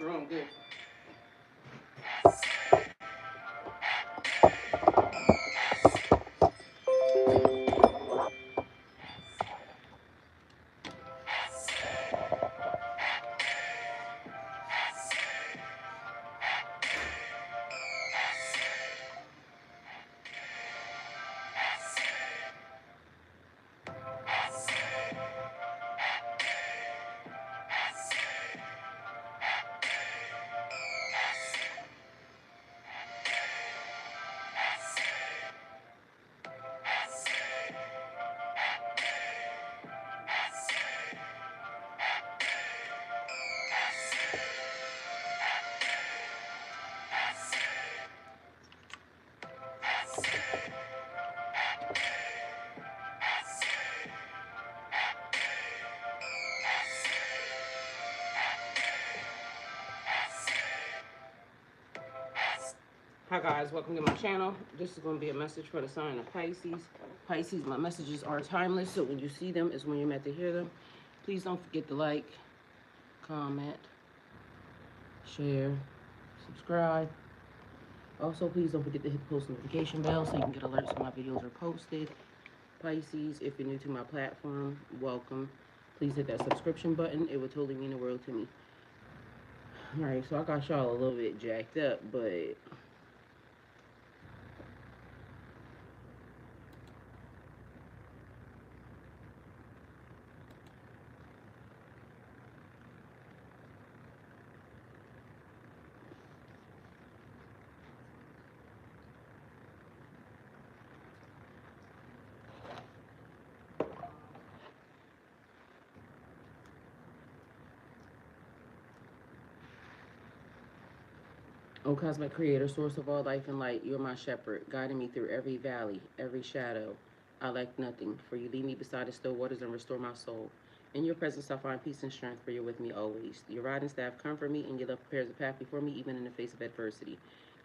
room good. Hi guys, welcome to my channel. This is going to be a message for the sign of Pisces. Pisces, my messages are timeless, so when you see them is when you're meant to hear them. Please don't forget to like, comment, share, subscribe. Also, please don't forget to hit the post notification bell so you can get alerts when my videos are posted. Pisces, if you're new to my platform, welcome. Please hit that subscription button. It would totally mean the world to me. Alright, so I got y'all a little bit jacked up, but O cosmic creator, source of all life and light, you are my shepherd, guiding me through every valley, every shadow. I lack nothing, for you lead me beside the still waters and restore my soul. In your presence I find peace and strength, for you're with me always. Your rod and staff comfort me, and your love prepares a path before me, even in the face of adversity.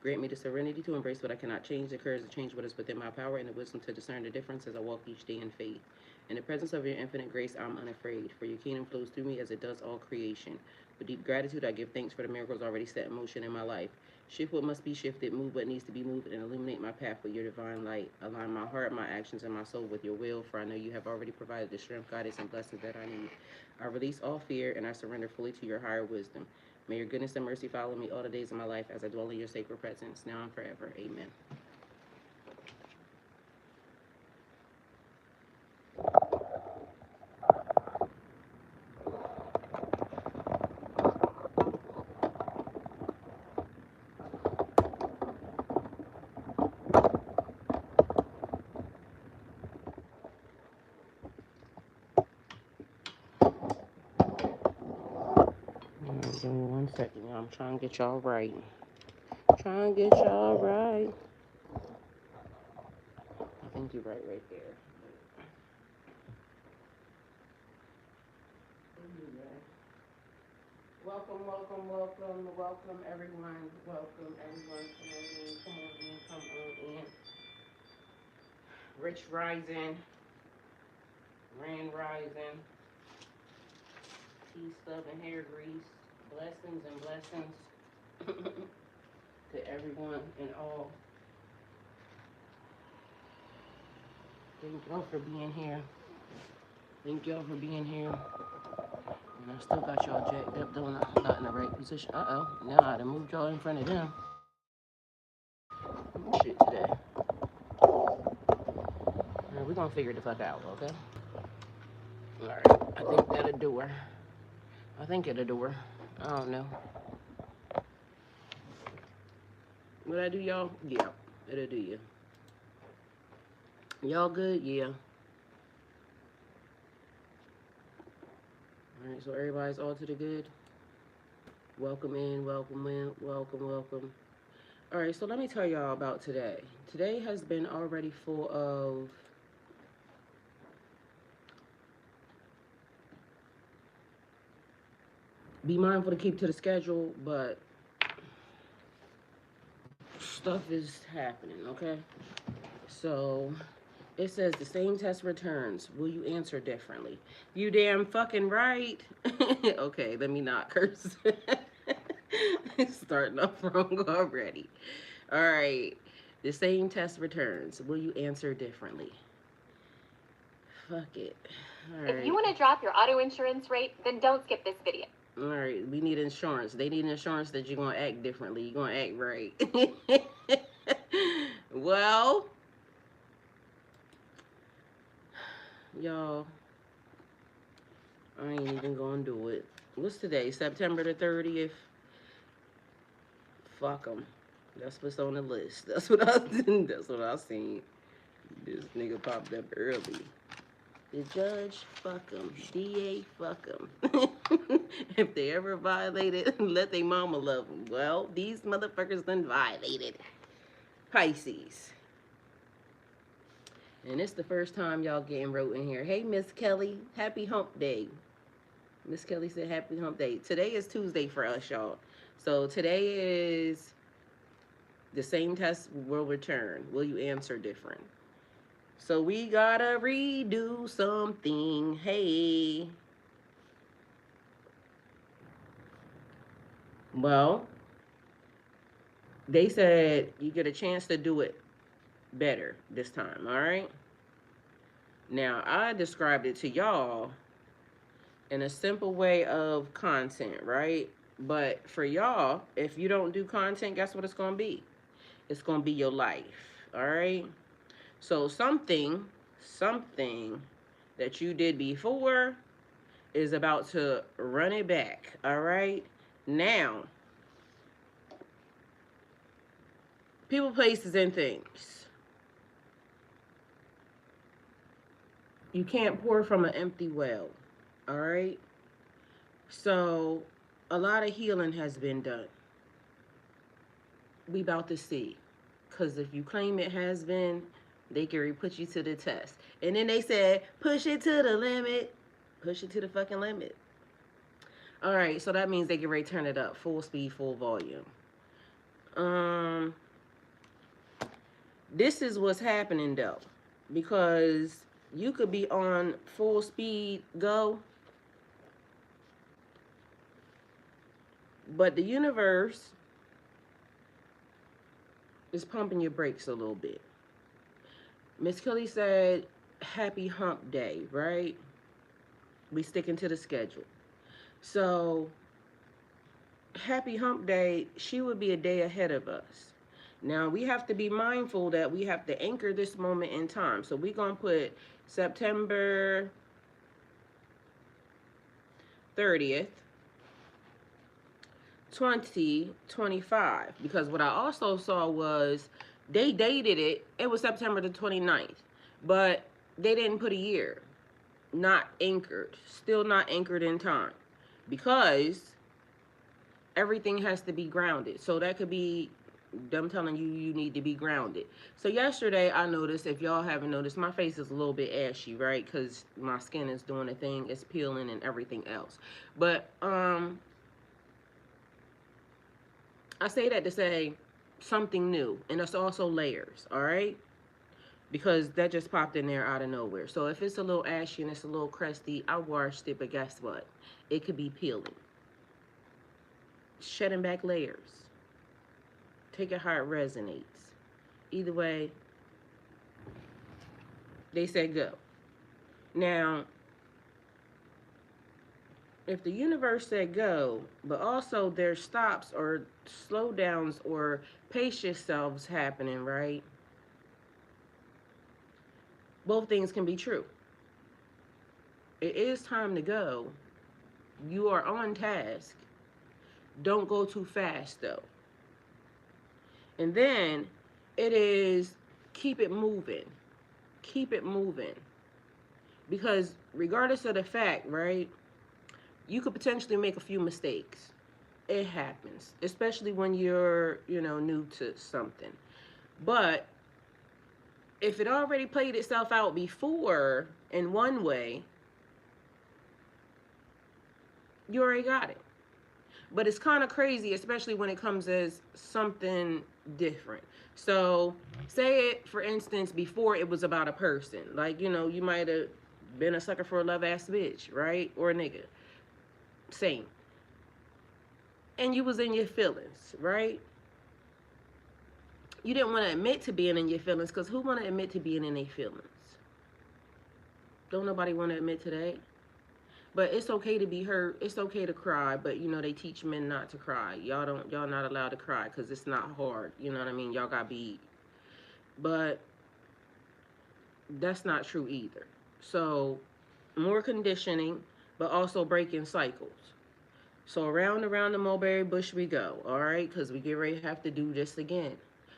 Grant me the serenity to embrace what I cannot change, the courage to change what is within my power, and the wisdom to discern the difference as I walk each day in faith. In the presence of your infinite grace, I'm unafraid, for your kingdom flows through me as it does all creation. With deep gratitude, I give thanks for the miracles already set in motion in my life. Shift what must be shifted, move what needs to be moved, and illuminate my path with your divine light. Align my heart, my actions, and my soul with your will, for I know you have already provided the strength, guidance, and blessings that I need. I release all fear, and I surrender fully to your higher wisdom. May your goodness and mercy follow me all the days of my life as I dwell in your sacred presence, now and forever. Amen. Give me 1 second, y'all. I'm trying to get y'all right. Trying to get y'all right. I think you're right there. Welcome, welcome, welcome, welcome everyone. Welcome everyone. Come on in, come on in, come on in. Rich rising, Rand rising, peace, love, and hair grease. Blessings and blessings to everyone and all. Thank y'all for being here. Thank y'all for being here. And I still got y'all jacked up, though not in the right position. Uh-oh. Now I done moved y'all in front of them. Shit today. Right, we're gonna figure the fuck out, okay? Alright. I think that'll do her. I think it'll do her. I don't know. What I do, y'all? Yeah. It'll do you. Y'all good? Yeah. Alright, so everybody's all to the good. Welcome in, welcome in, welcome, welcome. Alright, so let me tell y'all about today. Today has been already full of be mindful to keep to the schedule, but stuff is happening, okay? So it says the same test returns. Will you answer differently? You damn fucking right. Okay, let me not curse. Starting off wrong already. All right. The same test returns. Will you answer differently? Fuck it. All If you right. want to drop your auto insurance rate, then don't skip this video. All right. We need insurance. They need insurance that you're going to act differently. You're going to act right. Well, y'all, I ain't even going to do it. What's today? September the 30th? Fuck them. That's what's on the list. That's what I seen. This nigga popped up early. The judge, fuck them. DA, fuck them. If they ever violated, let their mama love them. Well, these motherfuckers done violated. Pisces. And it's the first time y'all getting wrote in here. Hey, Miss Kelly, happy hump day. Miss Kelly said happy hump day. Today is Tuesday for us, y'all. So today is the same test will return. Will you answer different? So we gotta redo something. Hey. Well, they said you get a chance to do it better this time, all right? Now, I described it to y'all in a simple way of content, right? But for y'all, if you don't do content, guess what it's going to be? It's going to be your life, all right? So something that you did before is about to run it back, all right? Now, people, places, and things. You can't pour from an empty well, all right? So, a lot of healing has been done. We about to see. Because if you claim it has been, they can put you to the test. And then they said, push it to the limit. Push it to the fucking limit. All right, so that means they can turn it up. Full speed, full volume. This is what's happening, though. Because you could be on full speed go, but the universe is pumping your brakes a little bit. Miss Kelly said, happy hump day, right? We sticking to the schedule. So, happy hump day, she would be a day ahead of us. Now, we have to be mindful that we have to anchor this moment in time. So, we're going to put September 30th, 2025. Because what I also saw was they dated it. It was September the 29th. But they didn't put a year. Not anchored. Still not anchored in time. Because everything has to be grounded. So that could be them telling you you need to be grounded. So yesterday I noticed, if y'all haven't noticed, my face is a little bit ashy, right? Because my skin is doing a thing. It's peeling and everything else. But I say that to say something new. And it's also layers, all right? Because that just popped in there out of nowhere. So if it's a little ashy and it's a little crusty, I washed it, but guess what? It could be peeling. Shedding back layers. Take it how it resonates. Either way, they said go. Now, if the universe said go, but also there's stops or slowdowns or pace yourselves happening, right? Both things can be true. It is time to go. You are on task. Don't go too fast, though. And then it is keep it moving. Keep it moving. Because regardless of the fact, right, you could potentially make a few mistakes. It happens, especially when you're, new to something. But if it already played itself out before in one way, you already got it. But it's kind of crazy, especially when it comes as something different. So, say it, for instance, before it was about a person. Like, you might have been a sucker for a love ass bitch, right? Or a nigga. Same. and you was in your feelings, right? You didn't want to admit to being in your feelings, because who want to admit to being in their feelings? Don't nobody want to admit to that. But it's okay to be hurt. It's okay to cry. But you know they teach men not to cry. Y'all not allowed to cry because it's not hard. You know what I mean? Y'all got beat. But that's not true either. So more conditioning, but also breaking cycles. So around the mulberry bush we go, all right? Because we get ready to have to do this again.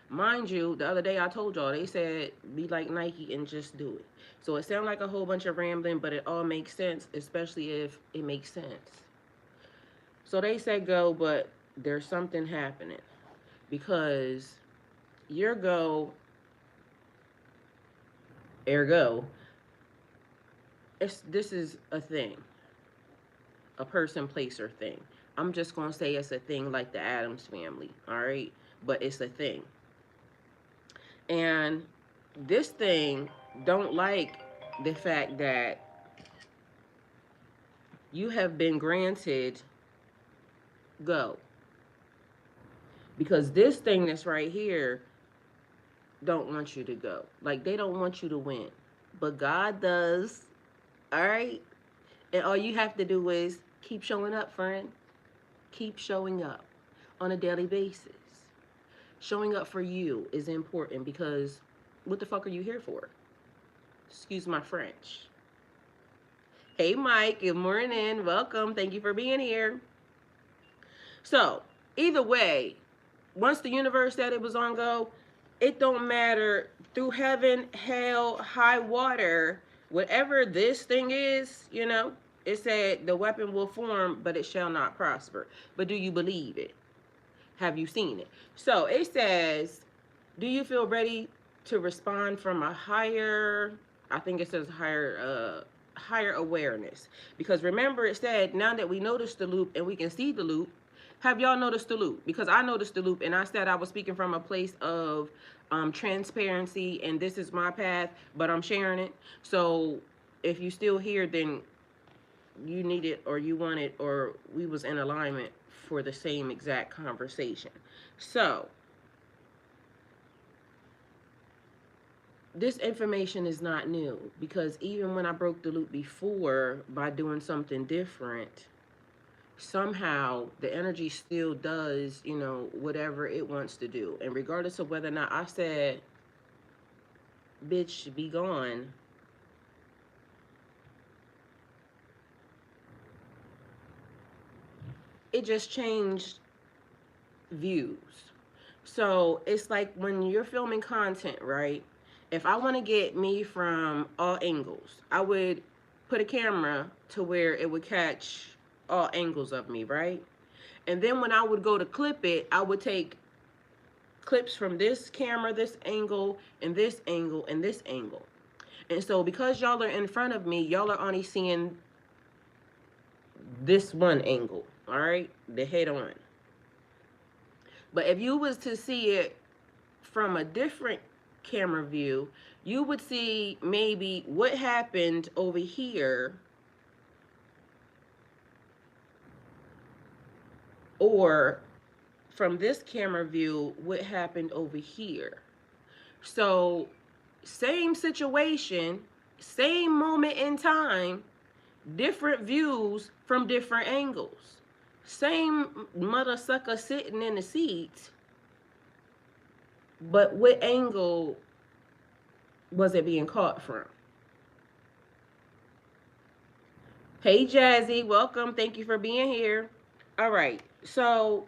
Mind you, the other day I told y'all, they said be like Nike and just do it. So it sounds like a whole bunch of rambling, but it all makes sense, especially if it makes sense. So they said go, but there's something happening because your go, ergo, this is a thing, a person, place, or thing. I'm just gonna say it's a thing like the Addams family, all right? But it's a thing. And this thing don't like the fact that you have been granted go. Because this thing that's right here don't want you to go. Like they don't want you to win. But God does. All right? And all you have to do is keep showing up, friend. Keep showing up on a daily basis. Showing up for you is important because what the fuck are you here for? Excuse my French. Hey, Mike. Good morning. Welcome. Thank you for being here. So, either way, once the universe said it was on go, it don't matter through heaven, hell, high water, whatever this thing is, you know, it said the weapon will form, but it shall not prosper. But do you believe it? Have you seen it? So it says, do you feel ready to respond from a higher, I think it says higher awareness? Because remember it said, now that we notice the loop and we can see the loop, have y'all noticed the loop? Because I noticed the loop and I said I was speaking from a place of transparency and this is my path, but I'm sharing it. So if you still here, then you need it or you want it or we was in alignment for the same exact conversation. So this information is not new because even when I broke the loop before by doing something different, somehow the energy still does, you know, whatever it wants to do. And regardless of whether or not I said, bitch, be gone, it just changed views. So it's like when you're filming content, right? If I want to get me from all angles, I would put a camera to where it would catch all angles of me, right? And then when I would go to clip it, I would take clips from this camera, this angle, and this angle, and this angle. And so because y'all are in front of me, y'all are only seeing this one angle, all right? The head on. But if you was to see it from a different camera view, you would see maybe what happened over here or from this camera view what happened over here. So same situation, same moment in time, different views from different angles. Same mother sucker sitting in the seat, but what angle was it being caught from? Hey Jazzy, welcome. Thank you for being here. All right. So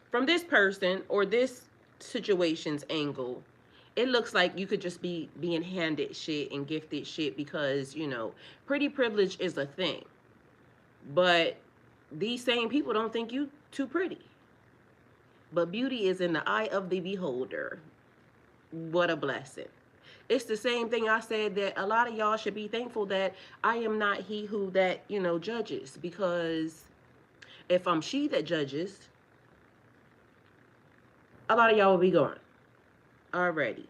from this person or this situation's angle, it looks like you could just be being handed shit and gifted shit because, you know, pretty privilege is a thing. But these same people don't think you too pretty. But beauty is in the eye of the beholder. What a blessing. It's the same thing I said that a lot of y'all should be thankful that I am not he who that, you know, judges. Because if I'm she that judges, a lot of y'all will be gone already.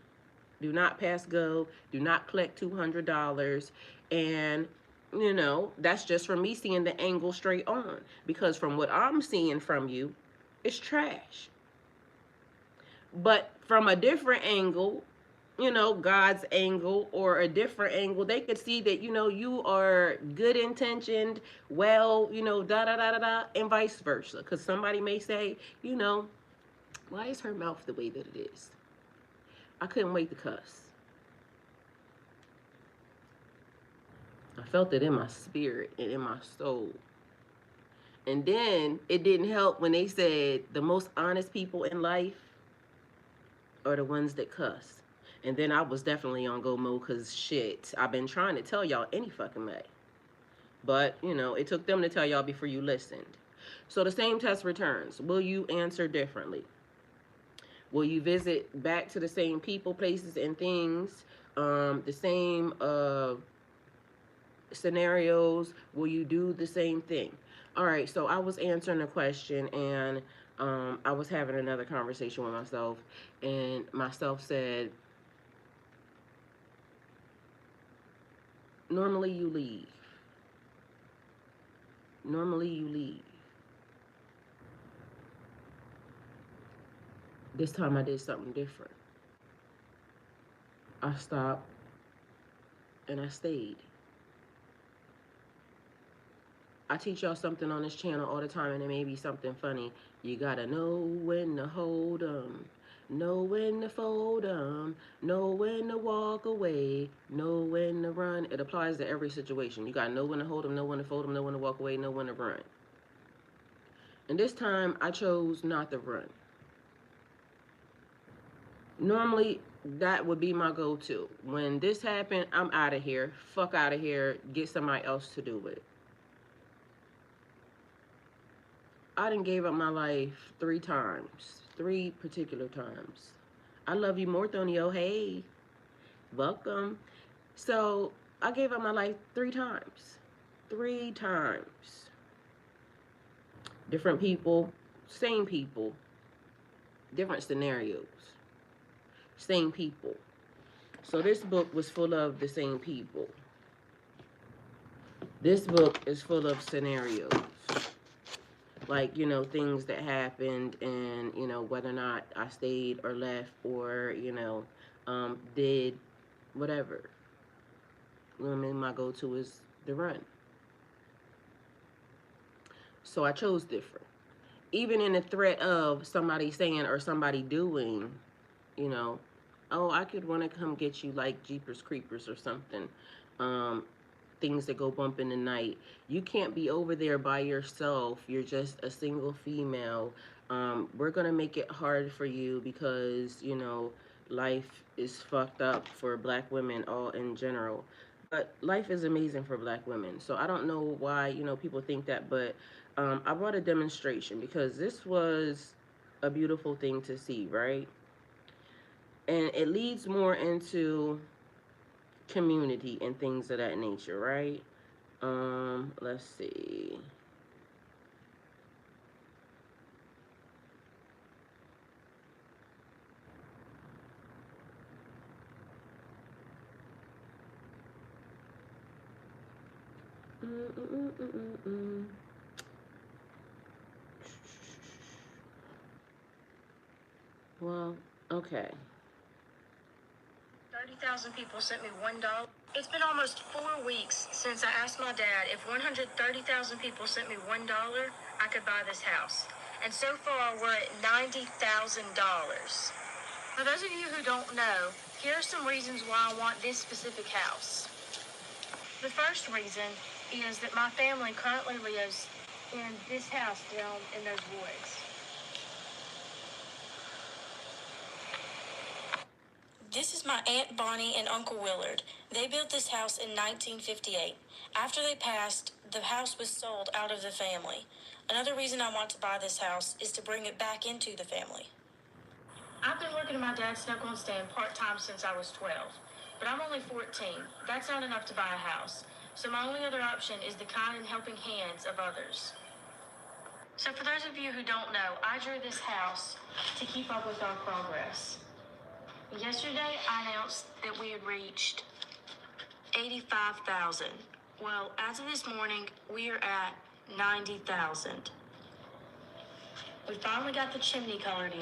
Do not pass go. Do not collect $200. And You know, that's just from me seeing the angle straight on. Because from what I'm seeing from you, it's trash. But from a different angle, you know, God's angle or a different angle, they could see that, you know, you are good intentioned, well, you know, da da da da da, and vice versa. Because somebody may say, you know, why is her mouth the way that it is? I couldn't wait to cuss. I felt it in my spirit and in my soul. And then it didn't help when they said the most honest people in life are the ones that cuss. And then I was definitely on go mode because shit, I've been trying to tell y'all any fucking way. But, you know, it took them to tell y'all before you listened. So the same test returns. Will you answer differently? Will you visit back to the same people, places, and things? The same scenarios? Will you do the same thing? All right, so I was answering a question and I was having another conversation with myself, and myself said, normally you leave. Normally you leave. This time I did something different. I stopped and I stayed. I teach y'all something on this channel all the time, and it may be something funny. You gotta know when to hold 'em, know when to fold 'em, know when to walk away, know when to run. It applies to every situation. You gotta know when to hold 'em, know when to fold 'em, know when to walk away, know when to run. And this time, I chose not to run. Normally, that would be my go-to. When this happened, I'm out of here. Fuck out of here. Get somebody else to do it. I done gave up my life 3 times. 3 particular times. I love you more, Tonio. Hey, welcome. So I gave up my life 3 times. 3 times. Different people, same people, different scenarios, same people. So this book was full of the same people. This book is full of scenarios. Like, you know, things that happened and, you know, whether or not I stayed or left or, you know, did whatever. I mean, my go-to is the run. So I chose different. Even in the threat of somebody saying or somebody doing, you know, oh, I could want to come get you like Jeepers Creepers or something. Things that go bump in the night. You can't be over there by yourself. You're just a single female. We're going to make it hard for you because, you know, life is fucked up for black women all in general. But life is amazing for black women. So I don't know why, you know, people think that. But I brought a demonstration because this was a beautiful thing to see, right? And it leads more into community and things of that nature, right? Let's see. Well, okay. 30,000 people sent me $1. It's been almost 4 weeks since I asked my dad if 130,000 people sent me $1, I could buy this house. And so far, we're at $90,000. For those of you who don't know, here are some reasons why I want this specific house. The first reason is that my family currently lives in this house down in those woods. This is my Aunt Bonnie and Uncle Willard. They built this house in 1958. After they passed, the house was sold out of the family. Another reason I want to buy this house is to bring it back into the family. I've been working at my dad's snuggling stand part-time since I was 12, but I'm only 14. That's not enough to buy a house. So my only other option is the kind and helping hands of others. So for those of you who don't know, I drew this house to keep up with our progress. Yesterday, I announced that we had reached 85,000. Well, as of this morning, we are at 90,000. We finally got the chimney colored in.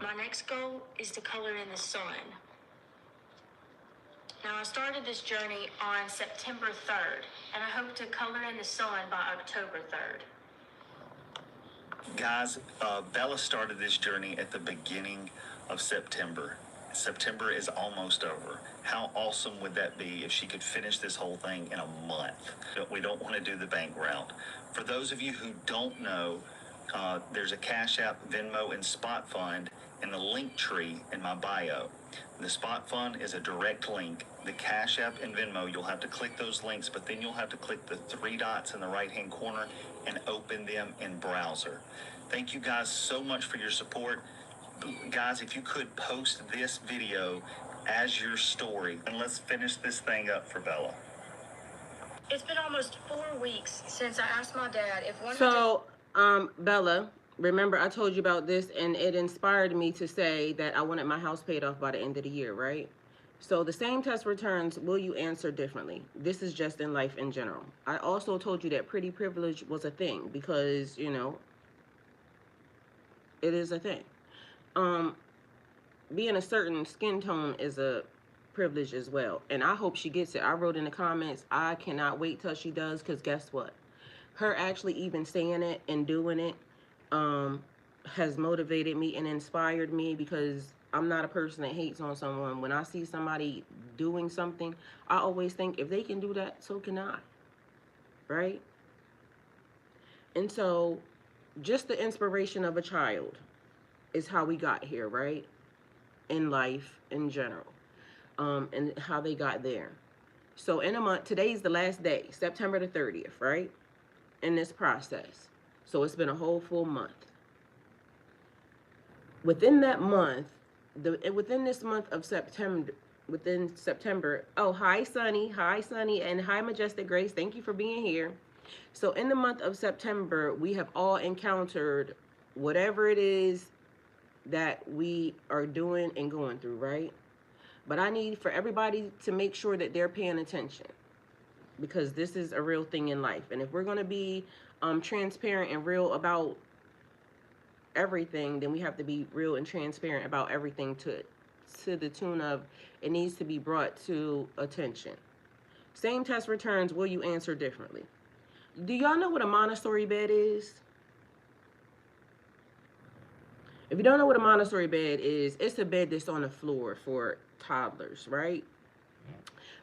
My next goal is to color in the sun. Now, I started this journey on September 3rd, and I hope to color in the sun by October 3rd. Guys, Bella started this journey at the beginning of September. September is almost over. How awesome would that be if she could finish this whole thing in a month? We don't want to do the bank route. For those of you who don't know, there's a Cash App, Venmo, and Spot Fund in the link tree in my bio. The Spot Fund is a direct link. The Cash App and Venmo, you'll have to click those links, but then you'll have to click the three dots in the right-hand corner and open them in browser. Thank you guys so much for your support. Guys, if you could post this video as your story, and let's finish this thing up for Bella. It's been almost 4 weeks since I asked my dad if one. So, Bella, remember I told you about this, and it inspired me to say that I wanted my house paid off by the end of the year, right? So the same test returns, will you answer differently? This is just in life in general. I also told you that pretty privilege was a thing because, you know, it is a thing. Being a certain skin tone is a privilege as well. And I hope she gets it. I wrote in the comments, I cannot wait till she does, because guess what? Her actually even saying it and doing it has motivated me and inspired me, because I'm not a person that hates on someone. When I see somebody doing something, I always think, if they can do that, so can I. Right? And so just the inspiration of a child is how we got here, right? In life in general, and how they got there. So in a month, today's the last day, September the 30th, right? In this process. So it's been a whole full month. Within that month, within this month of September, within September, oh, hi Sunny, and hi Majestic Grace, thank you for being here. So in the month of September, we have all encountered whatever it is that we are doing and going through, right? But I need for everybody to make sure that they're paying attention, because this is a real thing in life. And if we're going to be transparent and real about everything, then we have to be real and transparent about everything to the tune of it needs to be brought to attention. Same test returns, will you answer differently? Do y'all know what a Montessori bed is? If you don't know what a Montessori bed is, it's a bed that's on the floor for toddlers, right?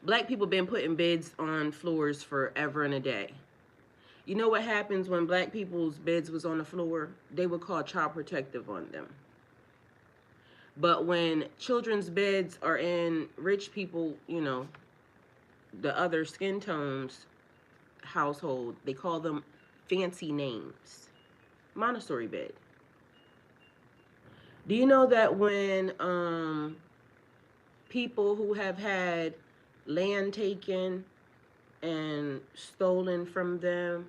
Black people been putting beds on floors forever and a day. You know what happens when black people's beds was on the floor? They would call child protective on them. But when children's beds are in rich people, you know, the other skin tones household, they call them fancy names. Montessori bed. Do you know that when people who have had land taken and stolen from them,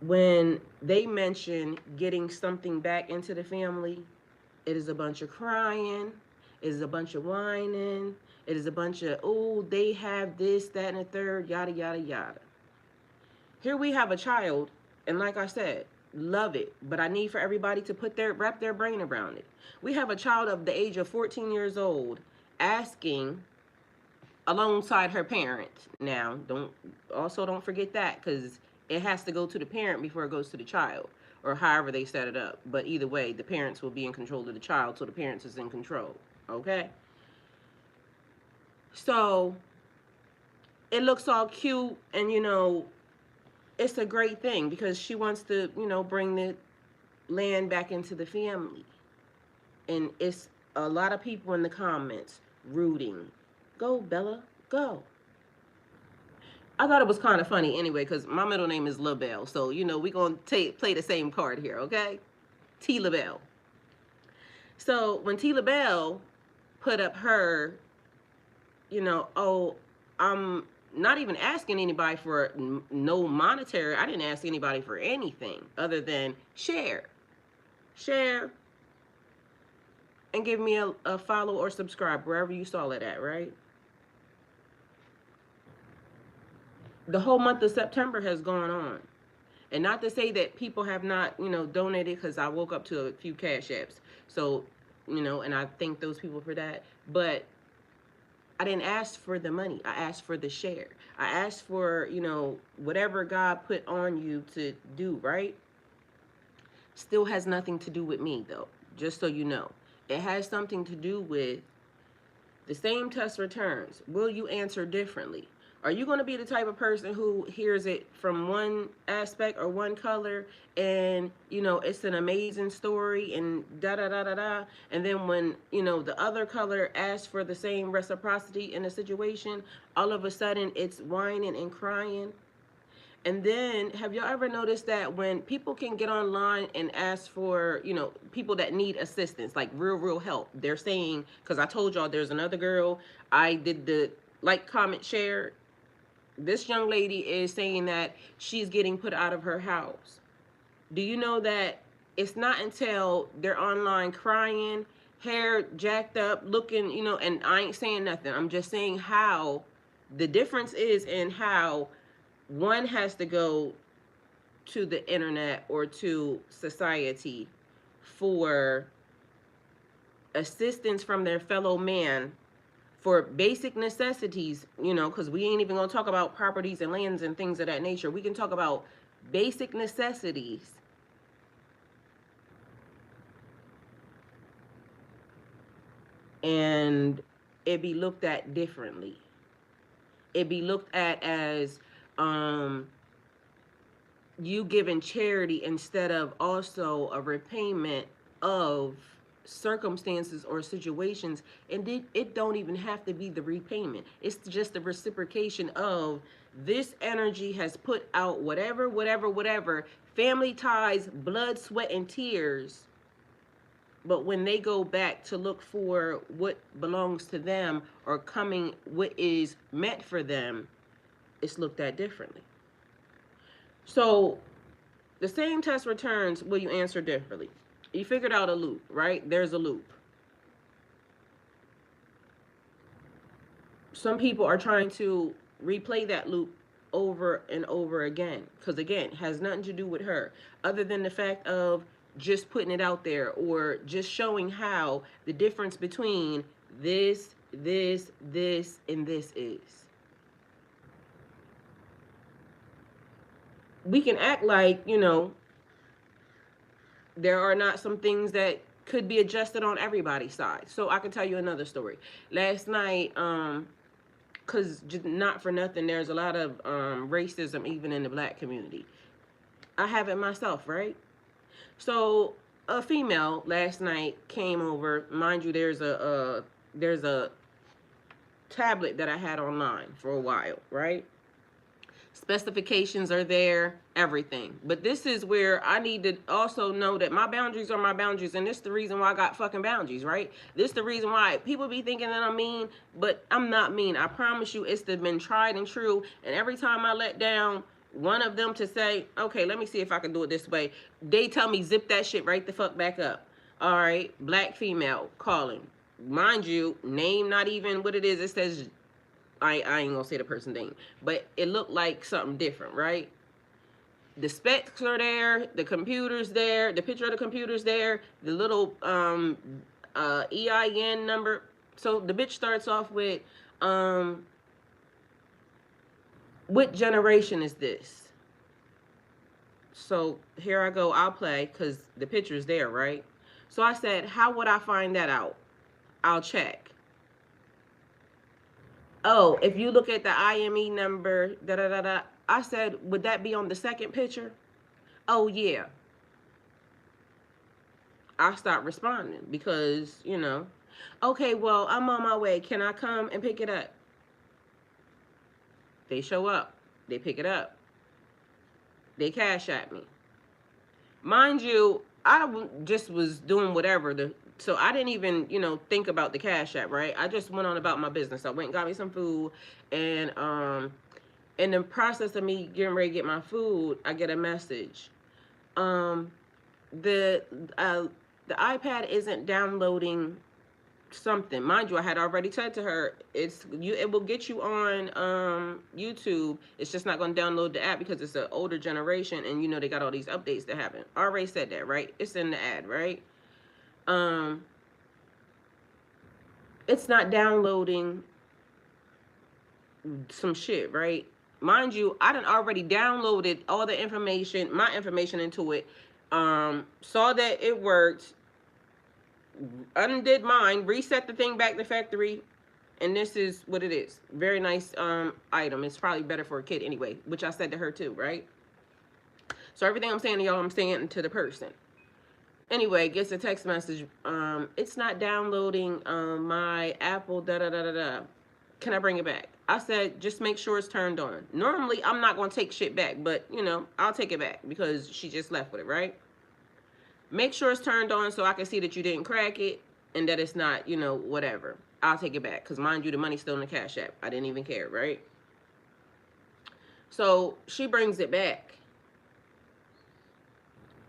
when they mention getting something back into the family, it is a bunch of crying, it is a bunch of whining, it is a bunch of, oh, they have this, that, and the third, yada, yada, yada. Here we have a child, and like I said, love it, but I need for everybody to wrap their brain around it. We have a child of the age of 14 years old asking alongside her parent. Now, don't forget that, because it has to go to the parent before it goes to the child, or however they set it up. But either way, the parents will be in control of the child, so the parents is in control. Okay? So it looks all cute, and you know, it's a great thing because she wants to, you know, bring the land back into the family. And it's a lot of people in the comments rooting. Go, Bella, go. I thought it was kind of funny anyway, because my middle name is LaBelle. So, you know, we're going to play the same card here, okay? T. LaBelle. So when T. LaBelle put up her, you know, oh, I'm not even asking anybody for no monetary. I didn't ask anybody for anything other than share, and give me a follow or subscribe wherever you saw it at, right? the whole month of September has gone on. And not to say that people have not, donated, because I woke up to a few cash apps. So, and I thank those people for that. But I didn't ask for the money. I asked for the share. I asked for, whatever God put on you to do, right? Still has nothing to do with me, though, just so you know. It has something to do with the same test returns. Will you answer differently? Are you going to be the type of person who hears it from one aspect or one color and, it's an amazing story and da da da da da. And then when, the other color asks for the same reciprocity in a situation, all of a sudden it's whining and crying? And then, have y'all ever noticed that when people can get online and ask for, people that need assistance, like real help, they're saying, because I told y'all there's another girl, I did the like, comment, share. This young lady is saying that she's getting put out of her house. Do you know that it's not until they're online crying, hair jacked up, looking, and I ain't saying nothing. I'm just saying how the difference is in how one has to go to the internet or to society for assistance from their fellow man for basic necessities, because we ain't even gonna talk about properties and lands and things of that nature. We can talk about basic necessities. And it be looked at differently. It be looked at as you giving charity instead of also a repayment of circumstances or situations. And it don't even have to be the repayment. It's just the reciprocation of this energy has put out whatever, family ties, blood, sweat, and tears. But when they go back to look for what belongs to them or coming, what is meant for them, it's looked at differently. So the same test returns, will you answer differently? You figured out a loop, right? There's a loop. Some people are trying to replay that loop over and over again, because again, it has nothing to do with her, other than the fact of just putting it out there or just showing how the difference between this, and this is. We can act like, there are not some things that could be adjusted on everybody's side. So I can tell you another story. Last night, because not for nothing, there's a lot of racism even in the black community. I have it myself, right? So a female last night came over. Mind you, there's a tablet that I had online for a while, right? Specifications are there, everything. But this is where I need to also know that my boundaries are my boundaries, and this is the reason why I got fucking boundaries, right? This is the reason why people be thinking that I'm mean, but I'm not mean. I promise you, it's been tried and true. And every time I let down one of them to say, okay, let me see if I can do it this way, they tell me zip that shit right the fuck back up. All right, black female calling. Mind you, name not even what it is. It says, I ain't gonna say the person's name, but it looked like something different, right? The specs are there, the computer's there, the picture of the computer's there, the little EIN number. So the bitch starts off with, what generation is this? So here I go, I'll play, because the picture's there, right? So I said, how would I find that out? I'll check. Oh, if you look at the IME number, da da da da. I said, would that be on the second picture? Oh, yeah. I stopped responding because, okay, well, I'm on my way. Can I come and pick it up? They show up. They pick it up. They cash at me. Mind you, I just was doing whatever. So I didn't even, think about the cash app, right? I just went on about my business. I went and got me some food. And in the process of me getting ready to get my food, I get a message. The iPad isn't downloading something. Mind you, I had already said to her, it will get you on YouTube. It's just not going to download the app because it's an older generation, and you know they got all these updates that happen. I already said that, right? It's in the ad, right? It's not downloading some shit, right? Mind you, I done already downloaded all the information, my information into it. Saw that it worked, undid mine, reset the thing back to factory, and this is what it is. Very nice item. It's probably better for a kid anyway, which I said to her too, right? So everything I'm saying to y'all, I'm saying to the person. Anyway, gets a text message. It's not downloading my Apple, da da da da da. Can I bring it back? I said, just make sure it's turned on. Normally, I'm not going to take shit back, but, you know, I'll take it back because she just left with it, right? Make sure it's turned on so I can see that you didn't crack it and that it's not, you know, whatever. I'll take it back because, mind you, the money's still in the Cash App. I didn't even care, right? So she brings it back.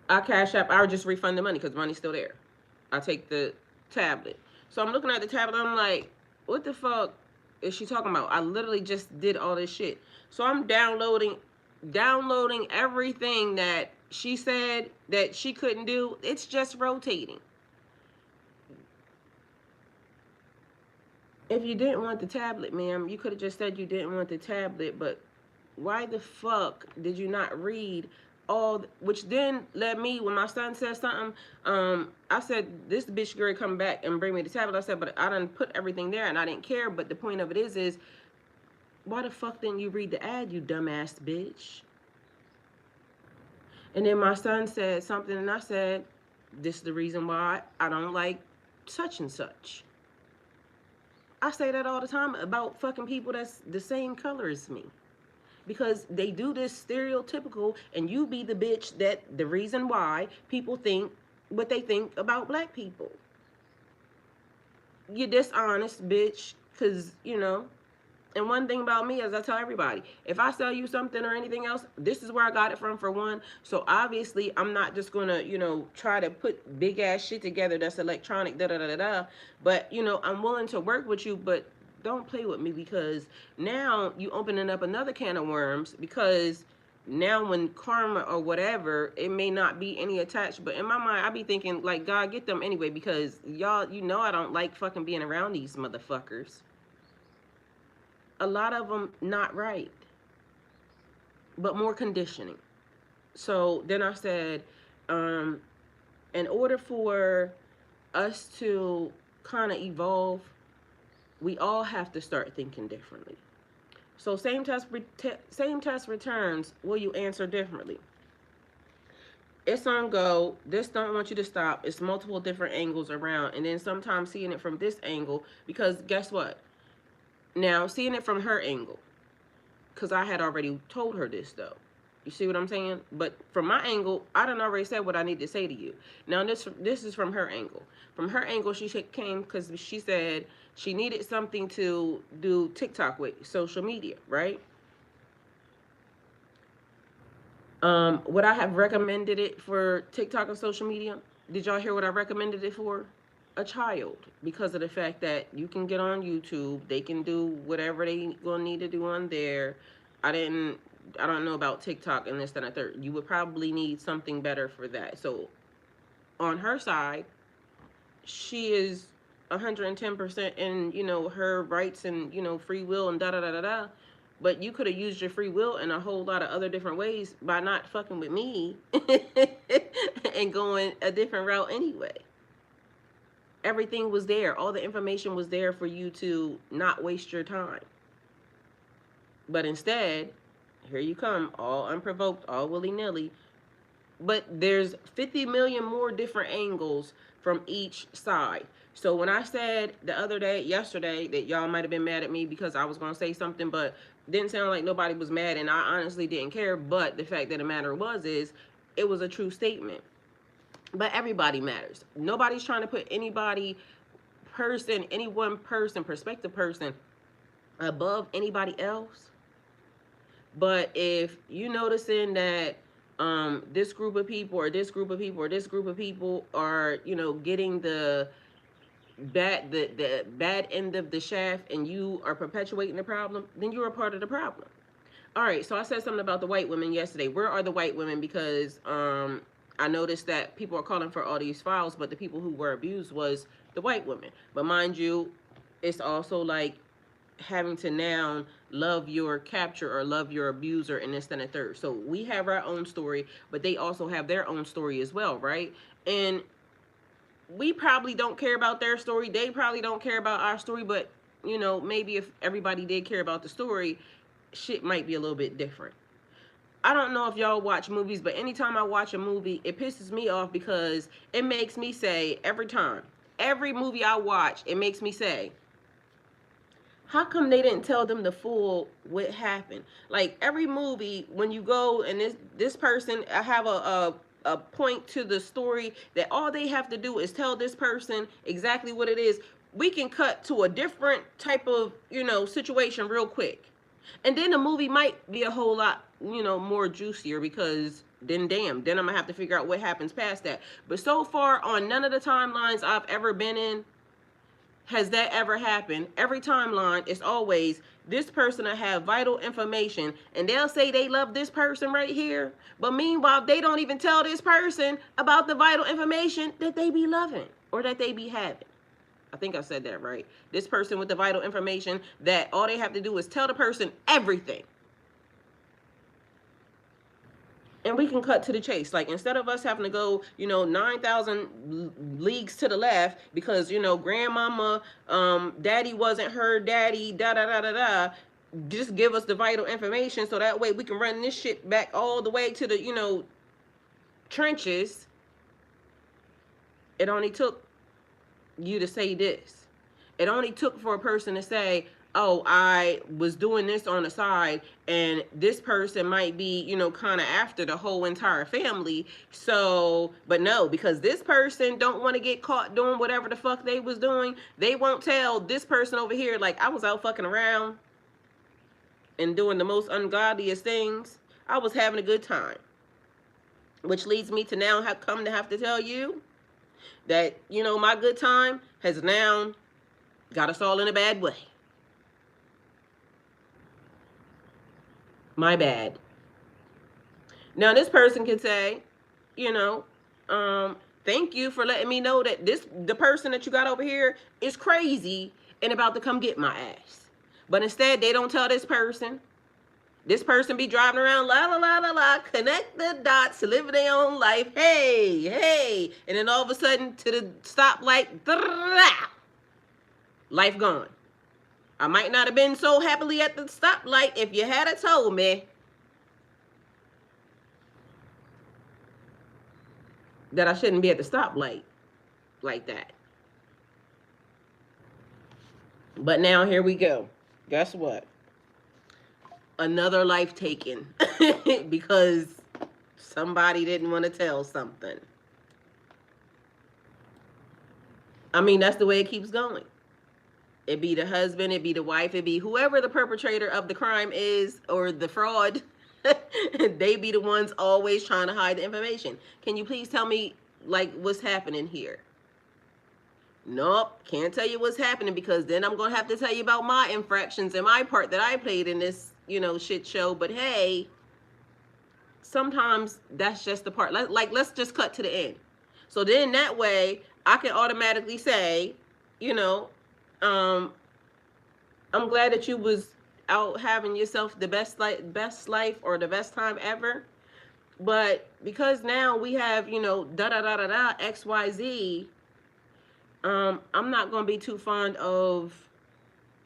I Cash App, I would just refund the money because the money's still there. I take the tablet. So I'm looking at the tablet, I'm like, what the fuck is she talking about? I literally just did all this shit. So I'm downloading everything that she said that she couldn't do. It's just rotating. If you didn't want the tablet, ma'am, you could have just said you didn't want the tablet, but why the fuck did you not read all, which then led me, when my son said something, I said, this bitch girl come back and bring me the tablet. I said, but I done put everything there and I didn't care. But the point of it is why the fuck didn't you read the ad, you dumbass bitch? And then my son said something and I said, this is the reason why I don't like such and such. I say that all the time about fucking people that's the same color as me. Because they do this stereotypical, and you be the bitch that the reason why people think what they think about black people. You're dishonest, bitch, because, you know, and one thing about me, as I tell everybody, if I sell you something or anything else, this is where I got it from, for one. So obviously, I'm not just going to, you know, try to put big ass shit together that's electronic, da da da da da. But, you know, I'm willing to work with you, but don't play with me, because now you opening up another can of worms, because now when karma or whatever, it may not be any attached, but in my mind I be thinking like, God, get them anyway, because y'all, you know, I don't like fucking being around these motherfuckers. A lot of them not right, but more conditioning. So then I said, in order for us to kind of evolve, we all have to start thinking differently. So same test returns, will you answer differently? It's on go, this don't want you to stop, it's multiple different angles around, and then sometimes seeing it from this angle, because guess what? Now, seeing it from her angle, because I had already told her this though. You see what I'm saying? But from my angle, I done already said what I need to say to you. Now, this is from her angle. From her angle, she came because she said she needed something to do TikTok with, social media, right? Would I have recommended it for TikTok and social media? Did y'all hear what I recommended it for? A child, because of the fact that you can get on YouTube, they can do whatever they gonna need to do on there. I don't know about TikTok and this, that, and the third. You would probably need something better for that. So on her side, she is 110% in, you know, her rights and, you know, free will and da da da da da. But you could have used your free will in a whole lot of other different ways by not fucking with me and going a different route anyway. Everything was there. All the information was there for you to not waste your time. But instead, here you come, all unprovoked, all willy-nilly. But there's 50 million more different angles from each side. So when I said the other day, yesterday, that y'all might have been mad at me because I was going to say something, but didn't sound like nobody was mad, and I honestly didn't care. But the fact of the matter is it was a true statement. But everybody matters. Nobody's trying to put any one person, prospective person, above anybody else. But if you noticing that this group of people or this group of people or this group of people are, you know, getting the the bad end of the shaft and you are perpetuating the problem, then you're a part of the problem. All right, so I said something about the white women yesterday. Where are the white women? Because I noticed that people are calling for all these files, but the people who were abused was the white women. But mind you, it's also like having to now love your capture or love your abuser and this, then, and third. So we have our own story, but they also have their own story as well, right? And we probably don't care about their story. They probably don't care about our story, but you know, maybe if everybody did care about the story, shit might be a little bit different. I don't know if y'all watch movies, but anytime I watch a movie, it pisses me off because it makes me say every time, every movie I watch, it makes me say, how come they didn't tell them the full what happened? Like every movie, when you go and this person, I have a point to the story that all they have to do is tell this person exactly what it is. We can cut to a different type of, you know, situation real quick. And then the movie might be a whole lot, you know, more juicier because then damn, then I'm gonna have to figure out what happens past that. But so far on none of the timelines I've ever been in, has that ever happened. Every timeline is always this person will have vital information and they'll say they love this person right here, but meanwhile they don't even tell this person about the vital information that they be loving or that they be having. I think I said that right. This person with the vital information that all they have to do is tell the person everything. And we can cut to the chase. Like instead of us having to go, you know, 9,000 leagues to the left because, you know, grandmama, daddy wasn't her daddy, da da da da da. Just give us the vital information so that way we can run this shit back all the way to the, you know, trenches. It only took you to say this. It only took for a person to say, oh, I was doing this on the side and this person might be, you know, kind of after the whole entire family. So, but no, because this person don't want to get caught doing whatever the fuck they was doing, they won't tell this person over here, like, I was out fucking around and doing the most ungodliest things. I was having a good time. Which leads me to now come to have to tell you that, you know, my good time has now got us all in a bad way. My bad. Now this person can say, you know, thank you for letting me know that the person that you got over here is crazy and about to come get my ass. But instead they don't tell this person. This person be driving around, la la la la la, connect the dots, living their own life. Hey, hey, and then all of a sudden to the stoplight, life gone. I might not have been so happily at the stoplight if you had told me that I shouldn't be at the stoplight like that. But now here we go. Guess what? Another life taken because somebody didn't want to tell something. I mean, that's the way it keeps going. It be the husband, it be the wife, it be whoever the perpetrator of the crime is or the fraud. They be the ones always trying to hide the information. Can you please tell me, like, what's happening here? Nope, can't tell you what's happening because then I'm going to have to tell you about my infractions and my part that I played in this, you know, shit show. But hey, sometimes that's just the part. Like, let's just cut to the end. So then that way I can automatically say, you know, I'm glad that you was out having yourself the best life or the best time ever. But because now we have, you know, da da da da da XYZ, I'm not gonna be too fond of,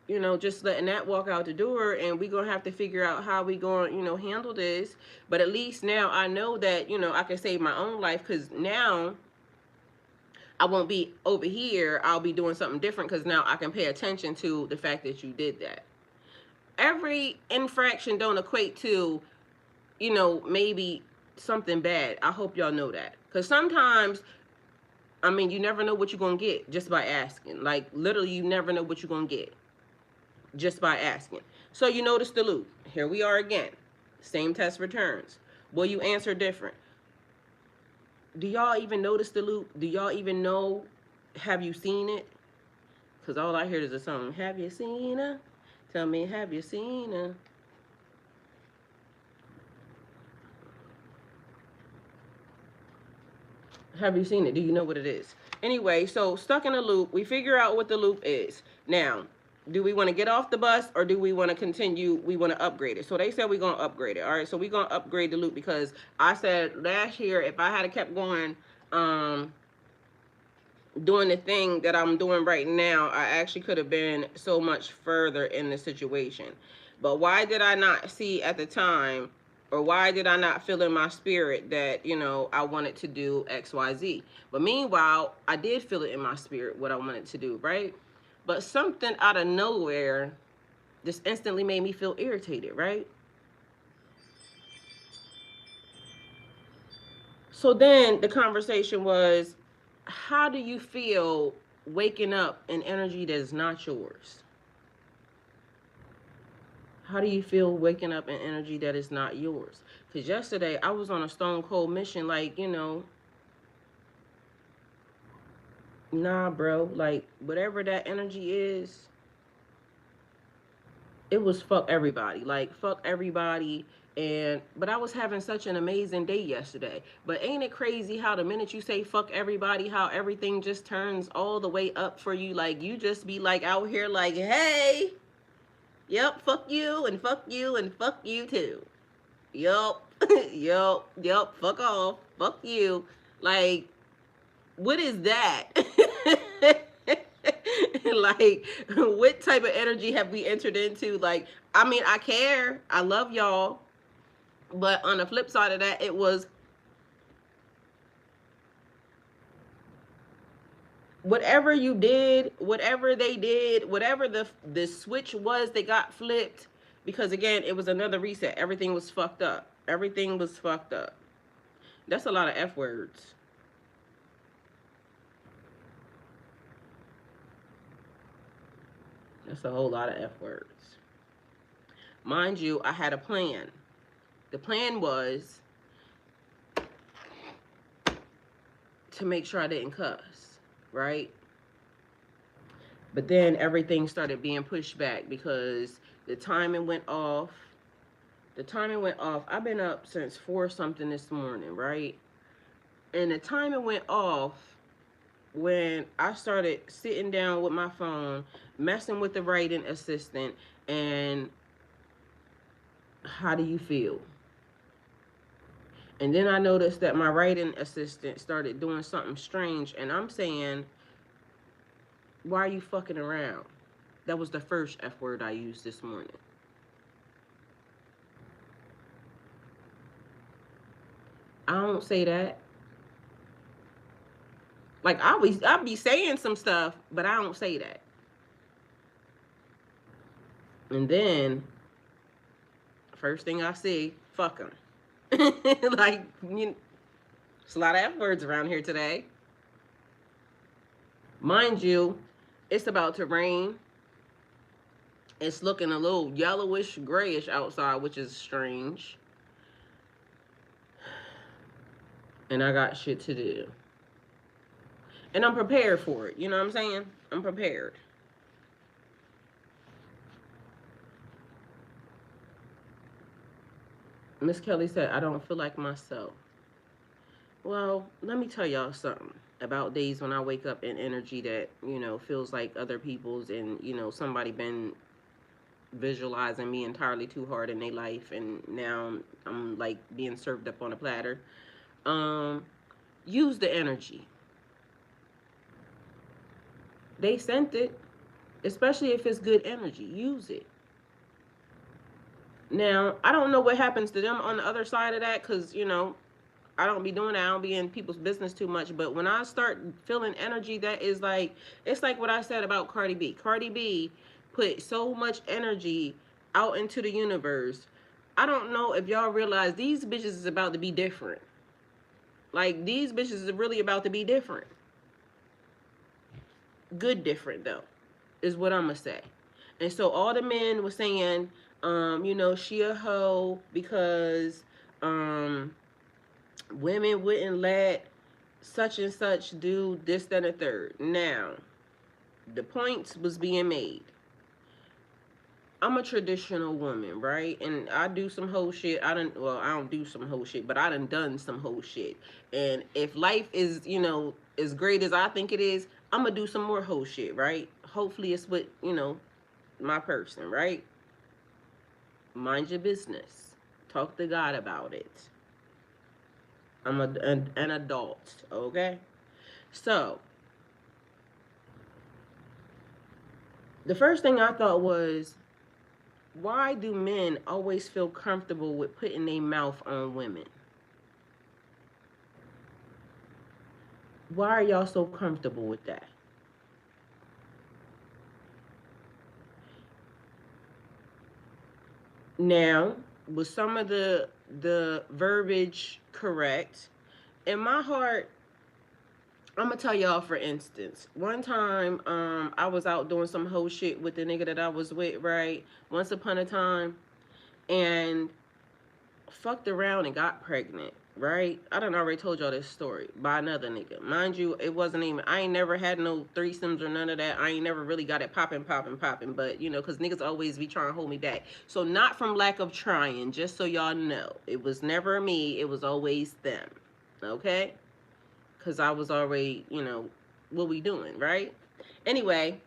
you know, just letting that walk out the door, and we're gonna have to figure out how we gonna, you know, handle this. But at least now I know that, you know, I can save my own life because now I won't be over here. I'll be doing something different because now I can pay attention to the fact that you did that. Every infraction don't equate to, you know, maybe something bad. I hope y'all know that. Because sometimes, I mean, you never know what you're going to get just by asking. Like, literally, you never know what you're going to get just by asking. So you notice the loop. Here we are again. Same test returns. Will you answer different? Do y'all even notice the loop? Do y'all even know? Have you seen it? Because all I hear is a song. Have you seen her? Tell me, have you seen her? Have you seen it? Do you know what it is? Anyway, so stuck in a loop. We figure out what the loop is. Now, do we want to get off the bus or do we want to continue? We want to upgrade it. So they said we're going to upgrade it. All right, so we're going to upgrade the loop because I said last year if I had kept going, doing the thing that I'm doing right now, I actually could have been so much further in the situation. But why did I not see at the time, or why did I not feel in my spirit that, you know, I wanted to do XYZ? But meanwhile, I did feel it in my spirit what I wanted to do, right? But something out of nowhere just instantly made me feel irritated, right? So then the conversation was, how do you feel waking up in energy that is not yours? How do you feel waking up in energy that is not yours? Because yesterday I was on a stone cold mission, like, you know, nah, bro, like, whatever that energy is, it was fuck everybody. Like, fuck everybody. But I was having such an amazing day yesterday. But ain't it crazy how the minute you say fuck everybody, how everything just turns all the way up for you? Like, you just be like out here like, hey, yep, fuck you and fuck you and fuck you too. Yup, yup, fuck off, fuck you. Like, what is that? Like, what type of energy have we entered into? Like, I mean, I care, I love y'all, but on the flip side of that, it was whatever you did, whatever they did, whatever the switch was, they got flipped. Because again, it was another reset. Everything was fucked up. Everything was fucked up. That's a lot of F words. That's a whole lot of F words. Mind you, I had a plan. The plan was to make sure I didn't cuss, right? But then everything started being pushed back because the timing went off. The timing went off. I've been up since 4 something this morning, right? And the timing went off when I started sitting down with my phone, messing with the writing assistant, and how do you feel? And then I noticed that my writing assistant started doing something strange, and I'm saying, why are you fucking around? That was the first F word I used this morning. I don't say that. Like, I'll be saying some stuff, but I don't say that. And then, first thing I see, fuck them. Like, you know, there's a lot of F words around here today. Mind you, it's about to rain. It's looking a little yellowish, grayish outside, which is strange. And I got shit to do. And I'm prepared for it. You know what I'm saying? I'm prepared. Miss Kelly said, I don't feel like myself. Well, let me tell y'all something about days when I wake up in energy that, you know, feels like other people's, and, you know, somebody been visualizing me entirely too hard in their life, and now I'm like being served up on a platter. Use the energy. They sent it, especially if it's good energy. Use it. Now, I don't know what happens to them on the other side of that, because, you know, I don't be doing that. I don't be in people's business too much. But when I start feeling energy that is like, it's like what I said about Cardi B. Cardi B put so much energy out into the universe. I don't know if y'all realize these bitches is about to be different. Like, these bitches is really about to be different. Good different, though, is what I'm going to say. And so all the men were saying, you know, she a hoe because women wouldn't let such and such do this, that, and the third. Now, the points was being made. I'm a traditional woman, right? And I do some whole shit. I don't do some whole shit, but I done some whole shit. And if life is, as great as I think it is, I'm gonna do some more whole shit, right? Hopefully it's with, my person, right? Mind your business. Talk to God about it. I'm an adult, okay? So, the first thing I thought was, why do men always feel comfortable with putting their mouth on women? Why are y'all so comfortable with that? Now, was some of the verbiage correct? In my heart, I'm gonna tell y'all, for instance, one time I was out doing some whole shit with the nigga that I was with, right? Once upon a time, and fucked around and got pregnant, right? I done already told y'all this story by another nigga. Mind you, it wasn't even, I ain't never had no threesomes or none of that. I ain't never really got it popping, but cause niggas always be trying to hold me back. So not from lack of trying, just so y'all know. It was never me, it was always them. Okay? Cause I was already, what we doing, right? Anyway,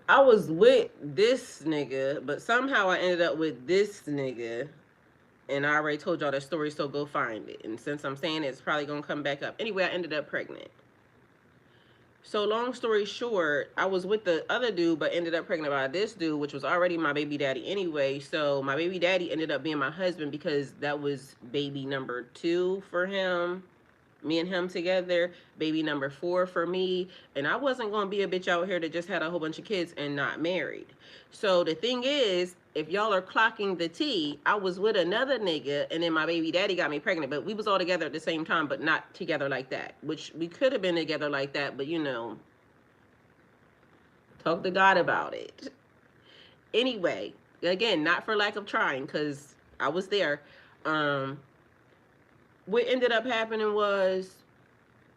I was with this nigga, but somehow I ended up with this nigga. And I already told y'all that story, so go find it. And since I'm saying it, it's probably going to come back up. Anyway, I ended up pregnant. So long story short, I was with the other dude, but ended up pregnant by this dude, which was already my baby daddy anyway. So my baby daddy ended up being my husband because that was baby number 2 for him. Me and him together, baby number 4 for me. And I wasn't going to be a bitch out here that just had a whole bunch of kids and not married. So the thing is, if y'all are clocking the T, I was with another nigga and then my baby daddy got me pregnant. But we was all together at the same time, but not together like that. Which we could have been together like that, but talk to God about it. Anyway, again, not for lack of trying, because I was there. What ended up happening was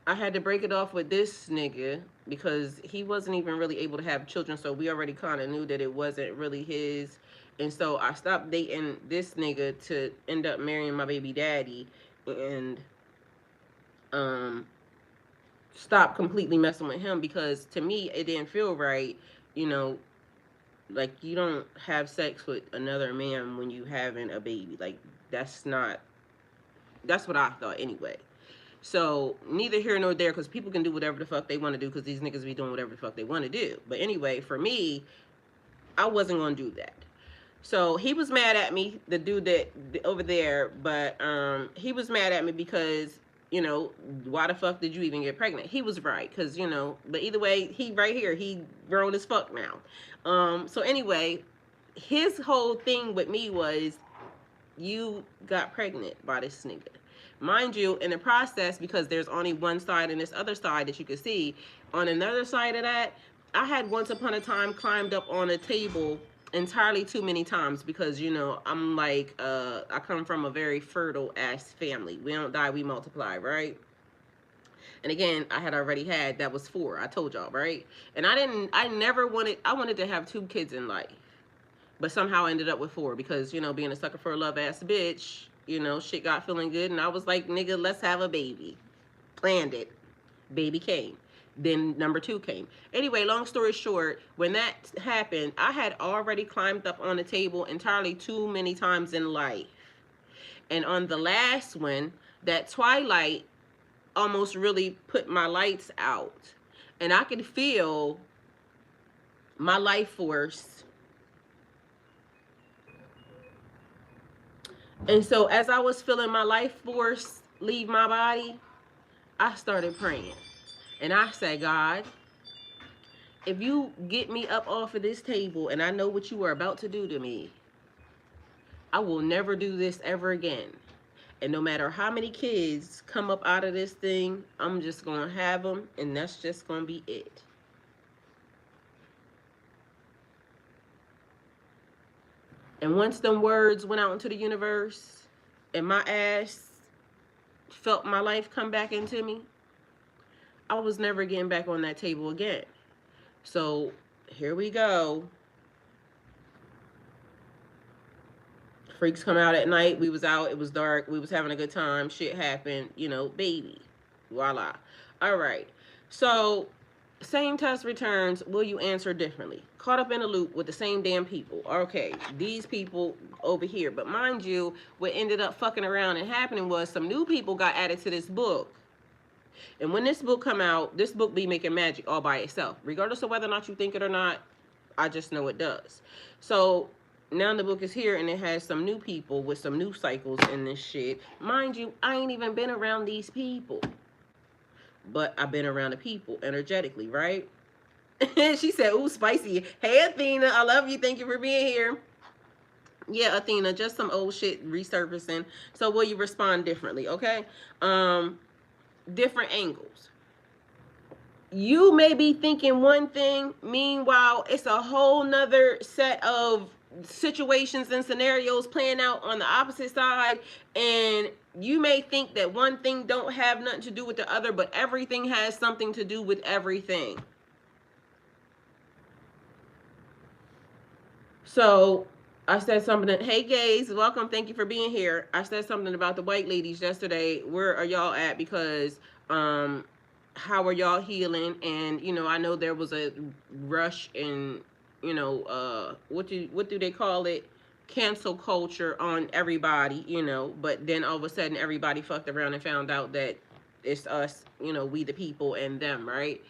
I had to break it off with this nigga because he wasn't even really able to have children, so we already kind of knew that it wasn't really his. And so I stopped dating this nigga to end up marrying my baby daddy and stop completely messing with him because to me it didn't feel right, you know, like you don't have sex with another man when you having a baby. Like that's what I thought anyway. So neither here nor there, because people can do whatever the fuck they want to do, because these niggas be doing whatever the fuck they want to do. But anyway, for me, I wasn't gonna do that. So he was mad at me, the dude that over there, but he was mad at me because why the fuck did you even get pregnant? He was right, because but either way, he right here, he grown as fuck now. So anyway, his whole thing with me was, you got pregnant by this nigga. Mind you, in the process, because there's only one side and this other side that you can see, on another side of that, I had once upon a time climbed up on a table entirely too many times because, I'm like, I come from a very fertile ass family. We don't die, we multiply, right? And again, I had already had, that was 4. I told y'all, right? And I wanted to have 2 kids in life. But somehow I ended up with 4 because, being a sucker for a love ass bitch, shit got feeling good. And I was like, nigga, let's have a baby. Planned it. Baby came. Then number 2 came. Anyway, long story short, when that happened, I had already climbed up on the table entirely too many times in life. And on the last one, that twilight almost really put my lights out. And I could feel my life force. And so as I was feeling my life force leave my body, I started praying. And I said, God, if you get me up off of this table and I know what you are about to do to me, I will never do this ever again. And no matter how many kids come up out of this thing, I'm just going to have them, and that's just going to be it. And once them words went out into the universe and my ass felt my life come back into me, I was never getting back on that table again. So here we go. Freaks come out at night. We was out. It was dark. We was having a good time. Shit happened. You know, baby. Voila. All right. So, same test returns. Will you answer differently? Caught up in a loop with the same damn people. Okay, these people over here. But mind you, what ended up fucking around and happening was some new people got added to this book. And when this book come out, this book be making magic all by itself. Regardless of whether or not you think it or not, I just know it does. So now the book is here and it has some new people with some new cycles in this shit. Mind you, I ain't even been around these people. But I've been around the people energetically, right? She said, ooh, spicy. Hey, Athena, I love you. Thank you for being here. Yeah, Athena, just some old shit resurfacing. So will you respond differently, okay? Different angles. You may be thinking one thing, meanwhile, it's a whole nother set of situations and scenarios playing out on the opposite side, and you may think that one thing don't have nothing to do with the other, but everything has something to do with everything. So I said something. Hey, gays, welcome. Thank you for being here. I said something about the white ladies yesterday. Where are y'all at? Because how are y'all healing? And you know, I know there was a rush in, you know, what do they call it? Cancel culture on everybody, you know. But then all of a sudden, everybody fucked around and found out that it's us, you know, we the people and them, right?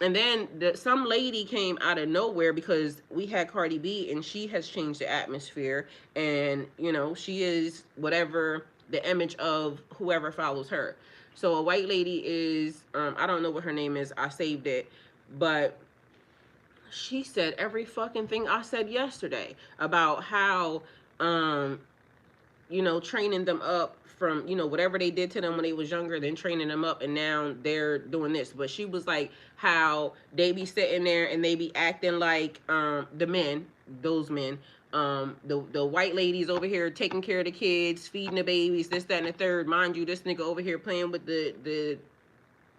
And then some lady came out of nowhere because we had Cardi B and she has changed the atmosphere. And, you know, she is whatever the image of whoever follows her. So a white lady is, I don't know what her name is. I saved it. But she said every fucking thing I said yesterday about how, you know, training them up from, you know, whatever they did to them when they was younger, then training them up, and now they're doing this. But she was like, how they be sitting there and they be acting like the men, those men, the white ladies over here taking care of the kids, feeding the babies, this, that, and the third. Mind you, this nigga over here playing with the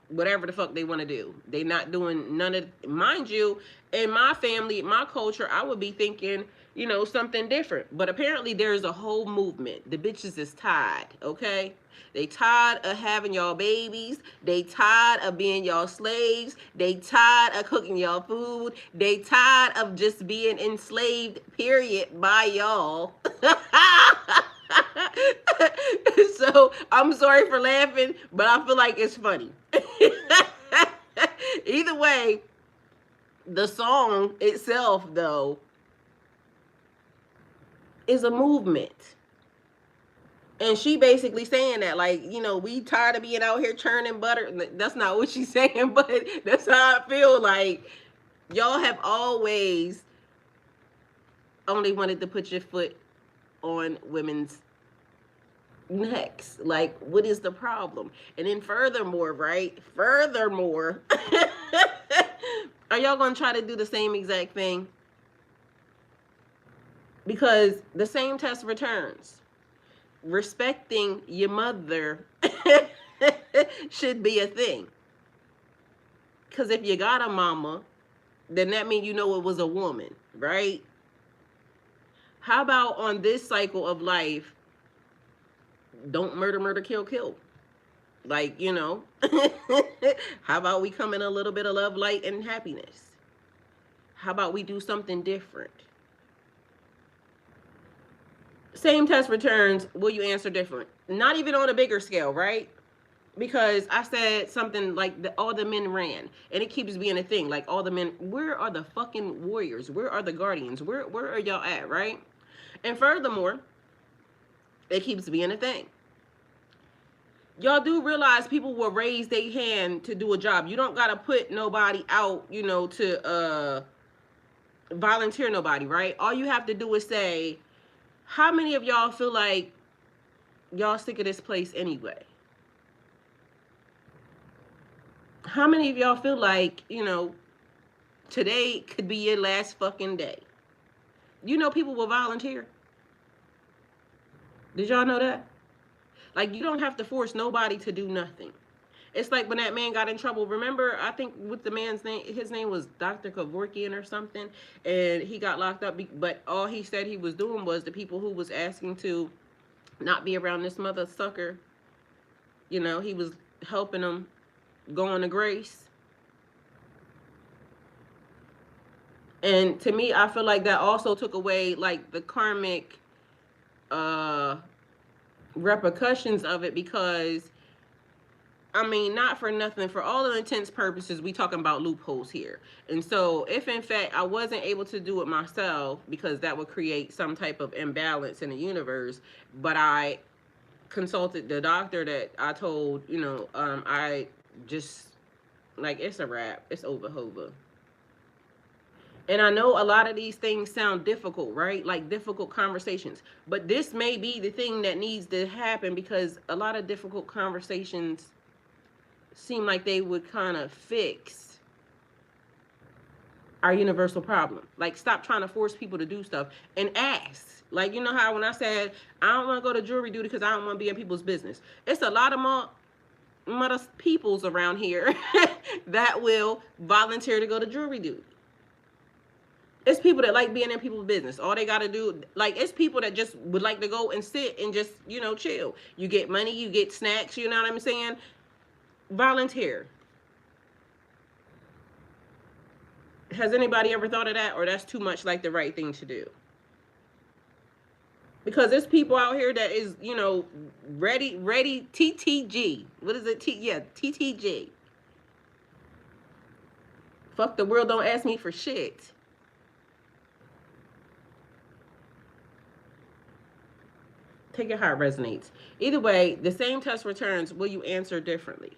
whatever the fuck they want to do. They not doing none of, mind you, in my family, my culture, I would be thinking, you know, something different. But apparently there's a whole movement. The bitches is tired, okay? They tired of having y'all babies. They tired of being y'all slaves. They tired of cooking y'all food. They tired of just being enslaved, period, by y'all. So I'm sorry for laughing, but I feel like it's funny. Either way, the song itself, though, is a movement. And she basically saying that, like, you know, we tired of being out here churning butter. That's not what she's saying, but that's how I feel. Like, y'all have always only wanted to put your foot on women's necks. Like, what is the problem? And then furthermore, right? Furthermore, are y'all going to try to do the same exact thing? Because the same test returns. Respecting your mother should be a thing. Because if you got a mama, then that means you know it was a woman, right? How about on this cycle of life, don't murder, murder, kill, kill? Like, you know, how about we come in a little bit of love, light, and happiness? How about we do something different? Same test returns, will you answer different? Not even on a bigger scale, right? Because I said something like all the men ran, and it keeps being a thing. Like, all the men, where are the fucking warriors? Where are the guardians? Where are y'all at, right? And furthermore, it keeps being a thing. Y'all do realize people will raise their hand to do a job. You don't gotta put nobody out, you know, to volunteer nobody, right? All you have to do is say, how many of y'all feel like y'all sick of this place anyway? How many of y'all feel like, you know, today could be your last fucking day? You know, people will volunteer. Did y'all know that? Like, you don't have to force nobody to do nothing. It's like when that man got in trouble. Remember, I think with the man's name, his name was Dr. Kevorkian or something, and he got locked up. But all he said he was doing was the people who was asking to not be around this mother sucker. You know, he was helping them go on to grace. And to me, I feel like that also took away like the karmic repercussions of it, because I mean, not for nothing, for all intents purposes, we talking about loopholes here. And so if in fact I wasn't able to do it myself, because that would create some type of imbalance in the universe, but I consulted the doctor that I told, I just, like, it's a wrap. It's over, hova. And I know a lot of these things sound difficult, right? Like difficult conversations. But this may be the thing that needs to happen, because a lot of difficult conversations seem like they would kind of fix our universal problem. Like, stop trying to force people to do stuff and ask. Like, you know how when I said I don't want to go to jury duty because I don't want to be in people's business. It's a lot of mother peoples around here that will volunteer to go to jury duty. It's people that like being in people's business. All they got to do, like, it's people that just would like to go and sit and just, chill. You get money, you get snacks, you know what I'm saying? Volunteer. Has anybody ever thought of that? Or that's too much like the right thing to do? Because there's people out here that is, ready, TTG. What is it? TTG. Fuck the world, don't ask me for shit. Take it how it resonates. Either way, the same test returns. Will you answer differently?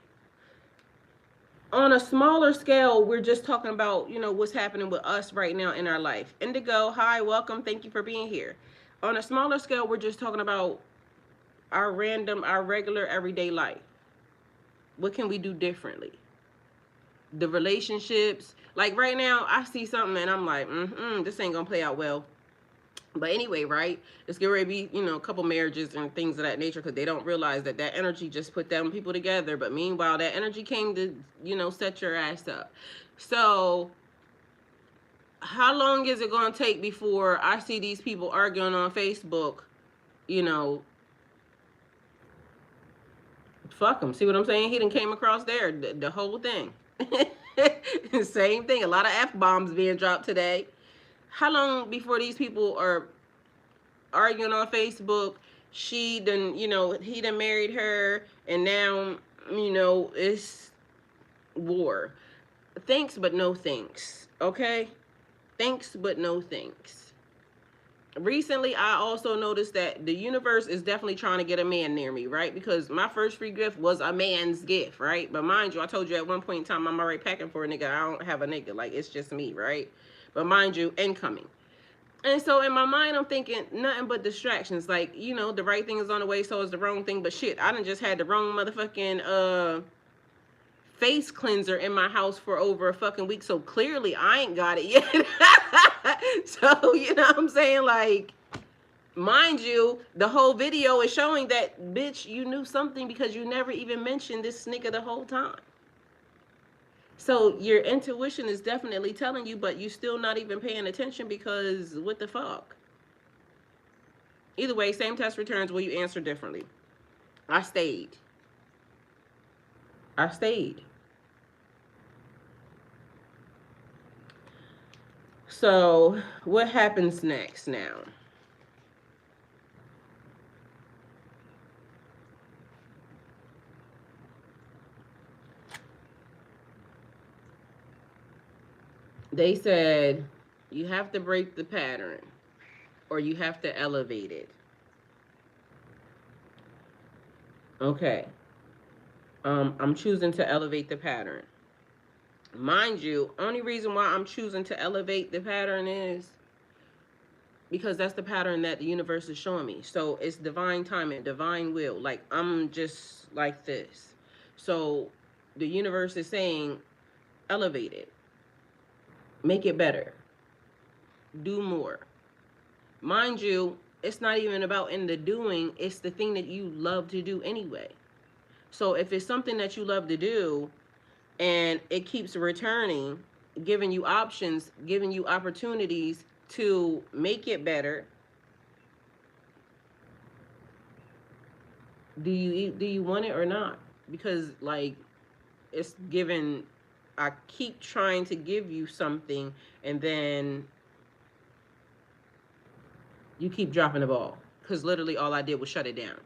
On a smaller scale, we're just talking about, what's happening with us right now in our life. Indigo, hi, welcome. Thank you for being here. On a smaller scale, we're just talking about our regular, everyday life. What can we do differently? The relationships. Like right now, I see something and I'm like, this ain't gonna play out well. But anyway, right? It's going to be, a couple marriages and things of that nature, because they don't realize that energy just put them people together. But meanwhile, that energy came to, set your ass up. So how long is it going to take before I see these people arguing on Facebook, fuck them. See what I'm saying? He done came across there, the whole thing. Same thing. A lot of F-bombs being dropped today. How long before these people are arguing on Facebook? She done, he done married her, and now, it's war. Thanks, but no thanks. Okay? Thanks, but no thanks. Recently, I also noticed that the universe is definitely trying to get a man near me, right? Because my first free gift was a man's gift, right? But mind you, I told you at one point in time, I'm already packing for a nigga. I don't have a nigga. Like, it's just me, right? But mind you, incoming. And so in my mind, I'm thinking nothing but distractions. Like, the right thing is on the way, so is the wrong thing. But shit, I done just had the wrong motherfucking face cleanser in my house for over a fucking week. So clearly I ain't got it yet. So, you know what I'm saying? Like, mind you, the whole video is showing that, bitch, you knew something because you never even mentioned this nigga the whole time. So your intuition is definitely telling you, but you still not even paying attention, because what the fuck? Either way, same test returns. Will you answer differently? I stayed. So what happens next now? They said you have to break the pattern or you have to elevate it. Okay. I'm choosing to elevate the pattern. Mind you, only reason why I'm choosing to elevate the pattern is because that's the pattern that the universe is showing me. So it's divine timing, divine will. Like, I'm just like this. So the universe is saying, elevate it. Make it better. Do more. Mind you, it's not even about in the doing. It's the thing that you love to do anyway. So if it's something that you love to do and it keeps returning, giving you options, giving you opportunities to make it better, do you want it or not? Because like it's given, I keep trying to give you something and then you keep dropping the ball, because literally all I did was shut it down.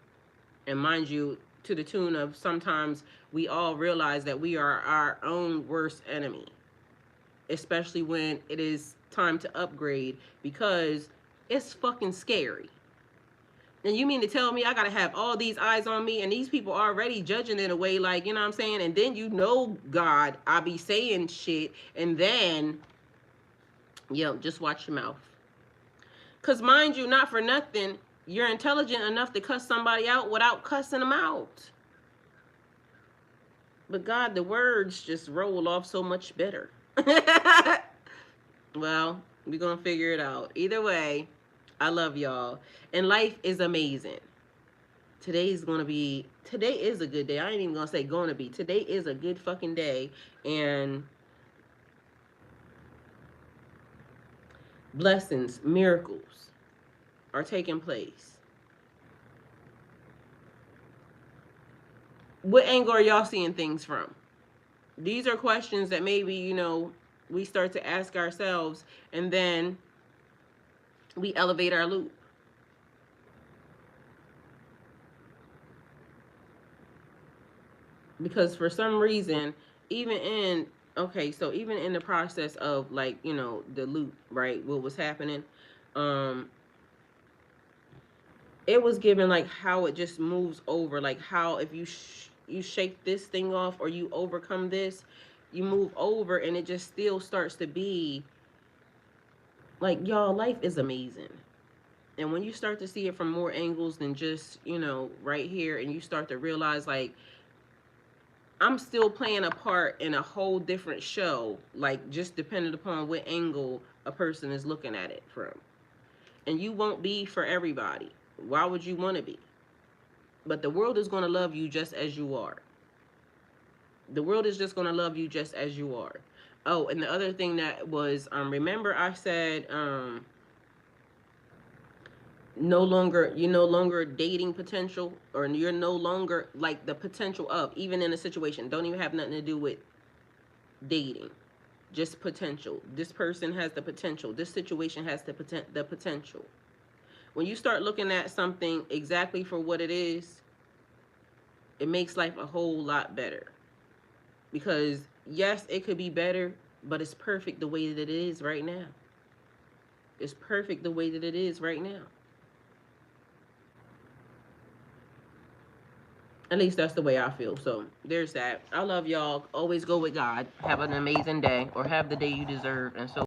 And mind you, to the tune of sometimes we all realize that we are our own worst enemy, especially when it is time to upgrade, because it's fucking scary. And you mean to tell me I gotta have all these eyes on me and these people already judging in a way, like, you know what I'm saying? And then God, I be saying shit, and then, just watch your mouth. Because mind you, not for nothing, you're intelligent enough to cuss somebody out without cussing them out. But God, the words just roll off so much better. Well, we're going to figure it out. Either way, I love y'all. And life is amazing. Today is a good day. I ain't even going to say going to be. Today is a good fucking day. And blessings, miracles are taking place. What angle are y'all seeing things from? These are questions that maybe, we start to ask ourselves, and then we elevate our loop. Because for some reason, even in the process of, like, the loop, right, what was happening, it was given like how it just moves over, like how if you shake this thing off or you overcome this, you move over, and it just still starts to be like, y'all, life is amazing. And when you start to see it from more angles than just, right here, and you start to realize, like, I'm still playing a part in a whole different show, like, just depending upon what angle a person is looking at it from. And you won't be for everybody. Why would you want to be? But the world is going to love you just as you are. The world is just going to love you just as you are. Oh, and the other thing that was, remember I said, you're no longer dating potential, or you're no longer like the potential of, even in a situation, don't even have nothing to do with dating, just potential. This person has the potential. This situation has the potential. When you start looking at something exactly for what it is, it makes life a whole lot better. Because yes, it could be better, but it's perfect the way that it is right now. It's perfect the way that it is right now. At least that's the way I feel. So there's that. I love y'all. Always go with God. Have an amazing day, or have the day you deserve, and so